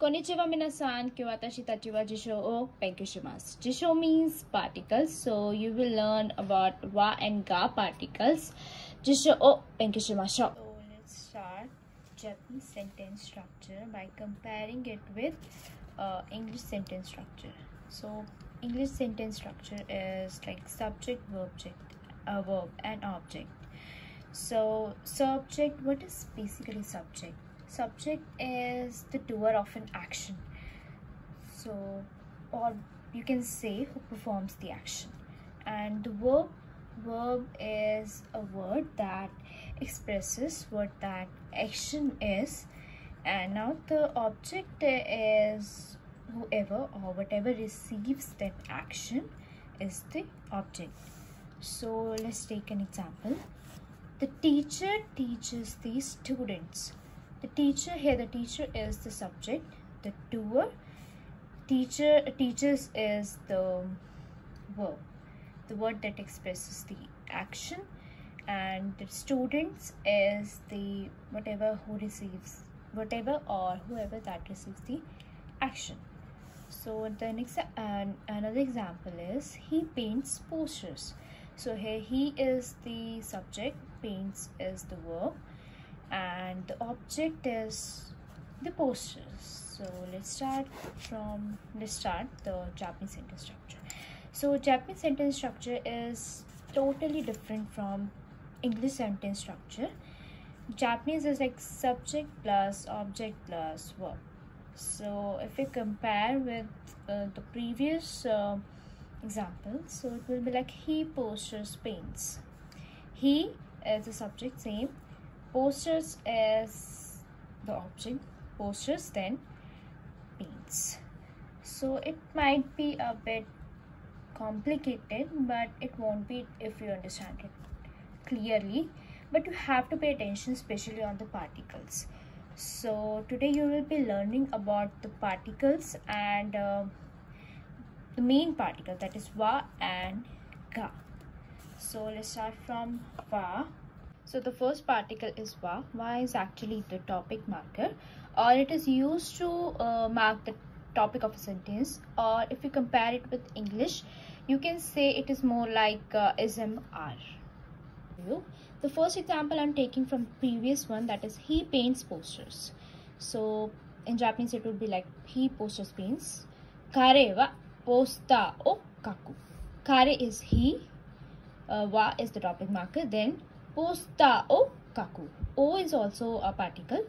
Konnichiwa minasan, kyo watashi tachi wa jisho o benkyou shimasu. Jisho means particles, so you will learn about wa and ga particles. Jisho o benkyou shimashou. So let's start Japanese sentence structure by comparing it with English sentence structure. So English sentence structure is like subject, verb and object. So subject, what is basically subject? Subject is the doer of an action. So, or you can say who performs the action. And the verb is a word that expresses what that action is. And now the object is whoever or whatever receives that action is the object. So let's take an example. The teacher teaches the students. The teacher, here the teacher is the subject, the doer, teaches is the verb, the word that expresses the action, and the students is the whatever or whoever that receives the action. So the next another example is he paints posters. So here he is the subject, paints is the verb, and the object is the posters. So let's start the Japanese sentence structure. So Japanese sentence structure is totally different from English sentence structure. Japanese is like subject plus object plus verb. So if we compare with the previous example, so it will be like he posters paints. He is the subject, same. Posters is the object, posters then paints. So it might be a bit complicated, but it won't be if you understand it clearly. But you have to pay attention especially on the particles. So today you will be learning about the particles and the main particle, that is wa and ga. So let's start from wa. So the first particle is wa. Wa is actually the topic marker, or it is used to mark the topic of a sentence, or if you compare it with English, you can say it is more like SMR. The first example I'm taking from previous one, that is he paints posters. So in Japanese it would be like he posters paints. Kare wa posta o kaku. Kare is he, wa is the topic marker, then posta o kaku. O is also a particle,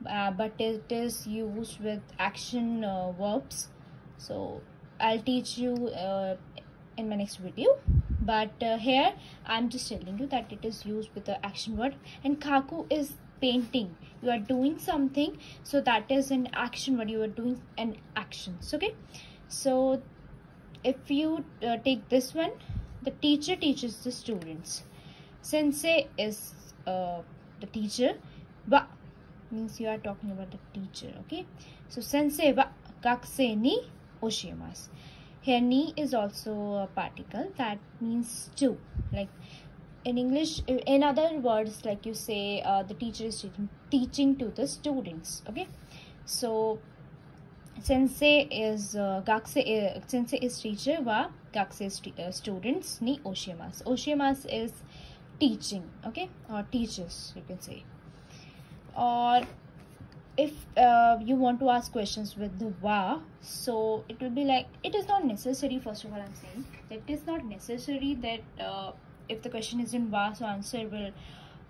but it is used with action verbs. So I'll teach you in my next video, but here I'm just telling you that it is used with the action word. And kaku is painting. You are doing something, so that is an action word. You are doing an action. Okay, so if you take this one, the teacher teaches the students. Sensei is the teacher. Wa means you are talking about the teacher. Okay, so sensei wa gakusei ni oshiemasu. Here ni is also a particle, that means to. Like in English, in other words, like you say the teacher is teaching to the students. Okay, so sensei is sensei is teacher, wa gakusei is students, ni oshiemasu. Oshiemasu is teaching, okay, or teachers, you can say. Or if you want to ask questions with the wa, so it will be like, it is not necessary, first of all I'm saying that it is not necessary that if the question is in wa, so answer will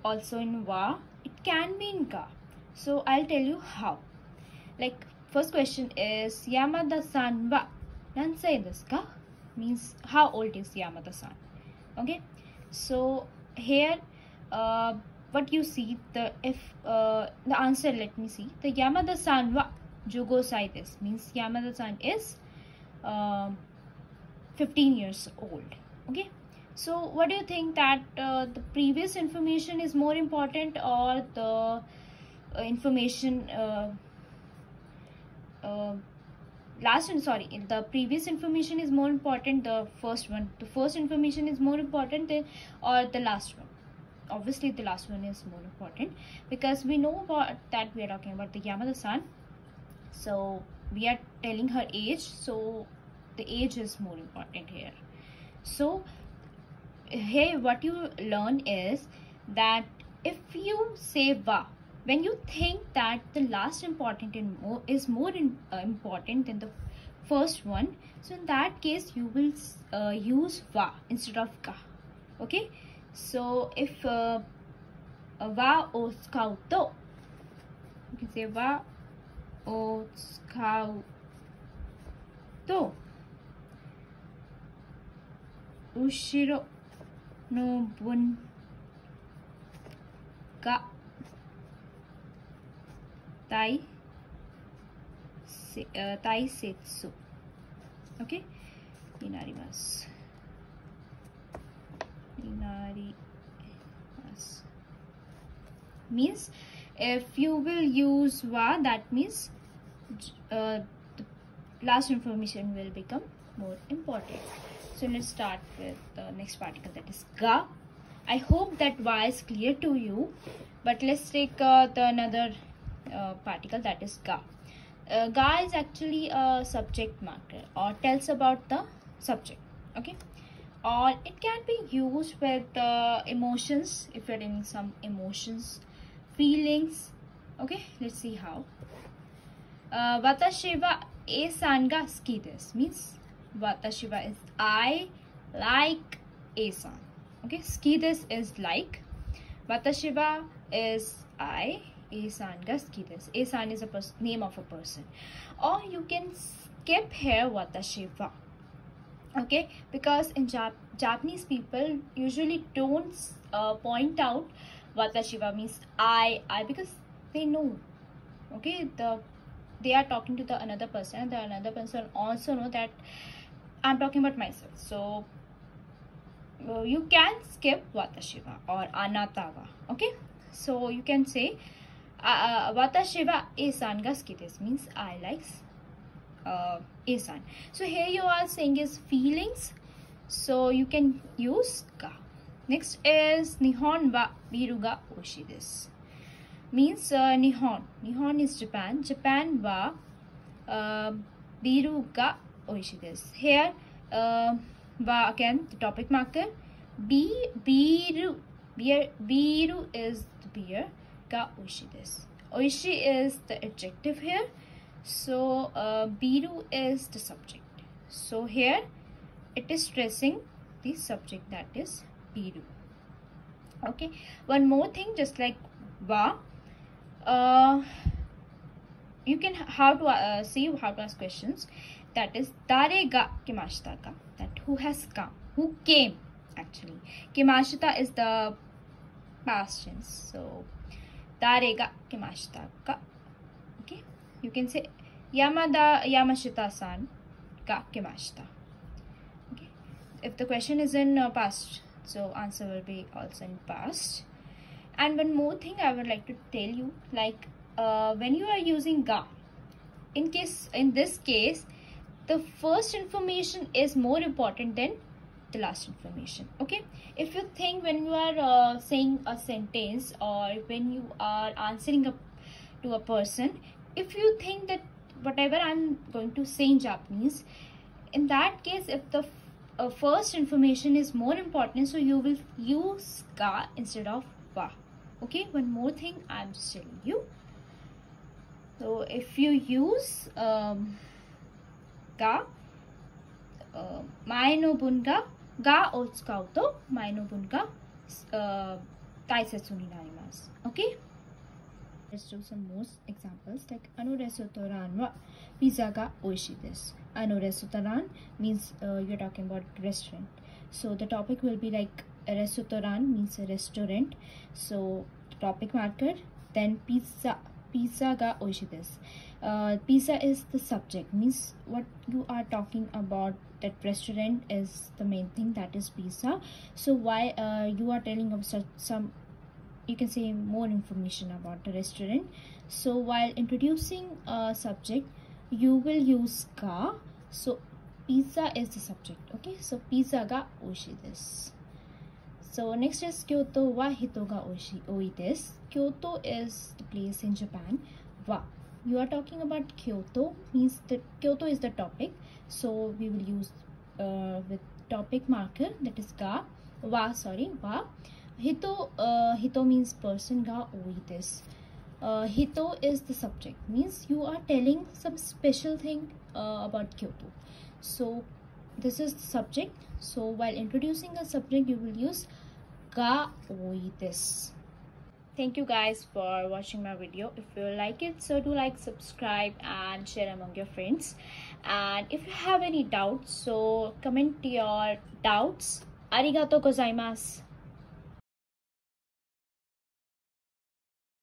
also in wa. It can be in ga. So I'll tell you how. Like first question is Yamada-san wa nansei desu ka? Means how old is Yamada-san. Okay, so here what you see, the answer, let me see, the Yamada-san wa 15 sai desu, means Yamada-san is 15 years old. Okay, so what do you think, that the previous information is more important, or the information last one, sorry, the previous information is more important, the first information is more important than, or the last one? Obviously the last one is more important, because we know about that we are talking about the Yamada-san. So we are telling her age, so the age is more important here. So here what you learn is that if you say va, when you think that the last important is more important than the first one, so in that case you will use va instead of ka. Okay, so if va o scouto, you can say va o scouto ushiro no bun ga tai setsu. Okay, inarimasu. Means if you will use wa, that means the last information will become more important. So let's start with the next particle, that is ga. I hope that va is clear to you, but let's take another particle, that is ga. Ga is actually a subject marker or tells about the subject. Okay, or it can be used with emotions, if you're in some emotions, feelings. Okay, let's see how. Watashi wa A-san ga suki desu means watashi wa is I like A-san. Okay, suki desu is like, watashi wa is I, A-san ga suki desu. A-san is a name of a person. Or you can skip here watashi wa. Okay, because in Japanese people usually don't point out watashi wa means I, because they know. Okay, they are talking to the another person, and the another person also know that I'm talking about myself. So you can skip watashi wa or anata wa. Okay, so you can say watashi wa A-san ga suki desu means I likes A-san. So here you are saying is feelings, so you can use ga. Next is Nihon wa biru ga oishi desu means Nihon is Japan. Japan wa biru ga oishi desu. Here wa again the topic marker. Biru is the beer. Ga oishi desu. Oishi is the adjective here. So biru is the subject. So here it is stressing the subject, that is biru. Okay, one more thing, just like wa, you can see how to ask questions, that is dare ga kimashita ka, that who has come, who came actually. Kimashita is the past tense, so dare ga kimashita ka. Okay, you can say Yamashita-san ga kimashita. Okay, if the question is in past, so answer will be also in past. And one more thing I would like to tell you, like when you are using ga, in this case the first information is more important than the last information. Okay, if you think when you are saying a sentence or when you are answering to a person, if you think that whatever I'm going to say in Japanese, in that case if the first information is more important, so you will use ga instead of wa. Okay, one more thing I'm just telling you. So if you use ga, mae no bun ga ga o tsukau to mae no bun ga taisetsu ni narimasu. Okay, let's do some more examples, like ano restaurant wa pizza ga oishi desu. Ano restaurant means you're talking about restaurant, so the topic will be like a restaurant means a restaurant, so topic marker, then pizza ga oishi desu. Pizza is the subject, means what you are talking about, that restaurant is the main thing, that is pizza. So why you are telling of some, you can say more information about the restaurant. So while introducing a subject, you will use ga. So pizza is the subject. Okay, so pizza ga oishi desu. So next is Kyoto wa hito ga oi desu. Kyoto is the place in Japan. Wa you are talking about Kyoto, means that Kyoto is the topic, so we will use with topic marker, that is ga. Wa, sorry, wa. Hito, hito means person, ga oidesu. Hito is the subject, means you are telling some special thing about Kyoto. So this is the subject. So while introducing a subject, you will use ga oidesu. Thank you guys for watching my video. If you like it, so do like, subscribe and share among your friends. And if you have any doubts, so comment your doubts. Arigatou gozaimasu.